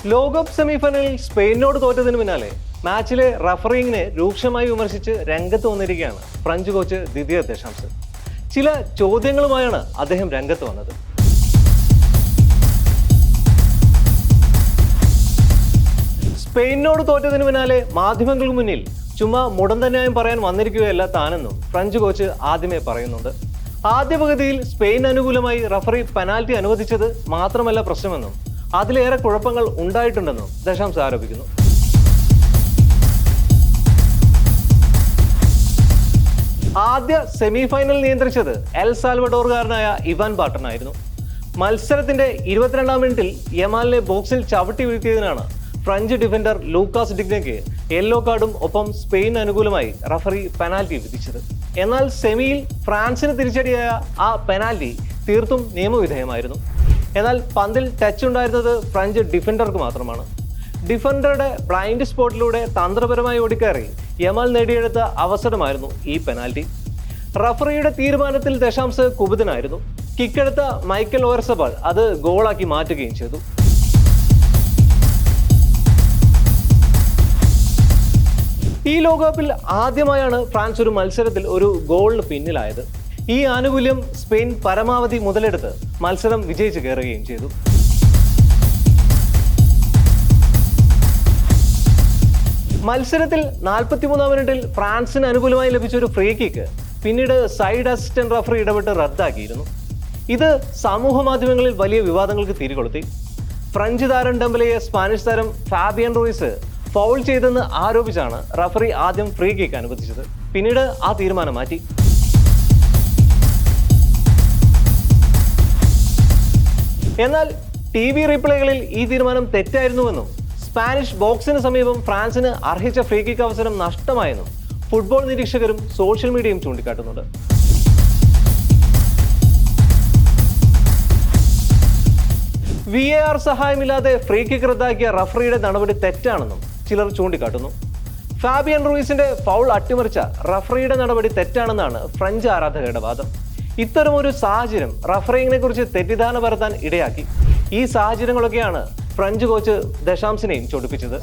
ലോകകപ്പ് സെമിഫൈനലിൽ സ്പെയിനോട് തോറ്റതിന് പിന്നാലെ മാച്ചിലെ റഫറിങ്ങിനെ രൂക്ഷമായി വിമർശിച്ച് രംഗത്ത് വന്നിരിക്കുകയാണ് ഫ്രഞ്ച് കോച്ച് ദിദിയർ ദെഷാംസ്. ചില ചോദ്യങ്ങളുമായാണ് അദ്ദേഹം രംഗത്ത് വന്നത്. സ്പെയിനോട് തോറ്റതിന് പിന്നാലെ മാധ്യമങ്ങൾക്ക് മുന്നിൽ ചുമ്മാ മുടന്തന്യായം പറയാൻ വന്നിരിക്കുകയല്ല താനെന്നും ഫ്രഞ്ച് കോച്ച് ആദ്യമേ പറയുന്നുണ്ട്. ആദ്യ പകുതിയിൽ സ്പെയിൻ അനുകൂലമായി റഫറി പെനാൽറ്റി അനുവദിച്ചത് മാത്രമല്ല പ്രശ്നമെന്നും അതിലേറെ കുഴപ്പങ്ങൾ ഉണ്ടായിട്ടുണ്ടെന്നും ദശാംസ് ആരോപിക്കുന്നു. ആദ്യ സെമിഫൈനൽ നിയന്ത്രിച്ചത് എൽ സാൽവഡോറുകാരനായ ഇവാൻ ബാർട്ടനായിരുന്നു. മത്സരത്തിന്റെ 22-ാം മിനിറ്റിൽ യമാലിനെ ബോക്സിൽ ചവിട്ടി വീഴ്ത്തിയതിനാണ് ഫ്രഞ്ച് ഡിഫൻഡർ ലൂക്കാസ് ഡിഗ്നയ്ക്ക് യെല്ലോ കാർഡും ഒപ്പം സ്പെയിൻ അനുകൂലമായി റഫറി പെനാൽറ്റി വിധിച്ചത്. എന്നാൽ സെമിയിൽ ഫ്രാൻസിന് തിരിച്ചടിയായ ആ പെനാൽറ്റി തീർത്തും നിയമവിധേയമായിരുന്നു. എന്നാൽ പന്തിൽ ടച്ച് ഉണ്ടായിരുന്നത് ഫ്രഞ്ച് ഡിഫൻഡർക്ക് മാത്രമാണ്. ഡിഫൻഡറുടെ ബ്ലൈൻഡ് സ്പോട്ടിലൂടെ തന്ത്രപരമായി ഓടിക്കയറി യമാൽ നേടിയെടുത്ത അവസരമായിരുന്നു ഈ പെനാൽറ്റി. റഫറിയുടെ തീരുമാനത്തിൽ ദശാംസ് കുപിതനായിരുന്നു. കിക്കെടുത്ത മൈക്കൽ ഓയർസബാൾ അത് ഗോളാക്കി മാറ്റുകയും ചെയ്തു. ഈ ലോകകപ്പിൽ ആദ്യമായാണ് ഫ്രാൻസ് ഒരു മത്സരത്തിൽ ഒരു ഗോളിന് പിന്നിലായത്. ഈ ആനുകൂല്യം സ്പെയിൻ പരമാവധി മുതലെടുത്ത് മത്സരം വിജയിച്ച് കയറുകയും ചെയ്തു. മത്സരത്തിൽ 43-ാം മിനിറ്റിൽ ഫ്രാൻസിന് അനുകൂലമായി ലഭിച്ച ഒരു ഫ്രീ കിക്ക് പിന്നീട് സൈഡ് അസിസ്റ്റന്റ് റഫറി ഇടപെട്ട് റദ്ദാക്കിയിരുന്നു. ഇത് സമൂഹ മാധ്യമങ്ങളിൽ വലിയ വിവാദങ്ങൾക്ക് തിരികൊളുത്തി. ഫ്രഞ്ച് താരം ഡെംബലയെ സ്പാനിഷ് താരം ഫാബിയൻ റൂയിസ് ഫൗൾ ചെയ്തെന്ന് ആരോപിച്ചാണ് റഫറി ആദ്യം ഫ്രീ കിക്ക് അനുവദിച്ചത്. പിന്നീട് ആ തീരുമാനം മാറ്റി. എന്നാൽ TV റീപ്ലേകളിൽ ഈ തീരുമാനം തെറ്റായിരുന്നുവെന്നും സ്പാനിഷ് ബോക്സിന് സമീപം ഫ്രാൻസിന് അർഹിച്ച ഫ്രീ കിക്ക് അവസരം നഷ്ടമായെന്നും ഫുട്ബോൾ നിരീക്ഷകരും സോഷ്യൽ മീഡിയയും ചൂണ്ടിക്കാട്ടുന്നുണ്ട്. VAR സഹായമില്ലാതെ ഫ്രീ കിക്ക് റദ്ദാക്കിയ റഫറിയുടെ നടപടി തെറ്റാണെന്നും ചിലർ ചൂണ്ടിക്കാട്ടുന്നു. ഫാബിയൻ റൂയിസിന്റെ ഫൗൾ അട്ടിമറിച്ച റഫറിയുടെ നടപടി തെറ്റാണെന്നാണ് ഫ്രഞ്ച് ആരാധകരുടെ വാദം. ഇത്തരമൊരു സാഹചര്യം റഫറിങ്ങിനെ കുറിച്ച് തെറ്റിദ്ധാരണ പരത്താൻ ഇടയാക്കി. ഈ സാഹചര്യങ്ങളൊക്കെയാണ് ഫ്രഞ്ച് കോച്ച് ദശാംസിനെയും ചൊടിപ്പിച്ചത്.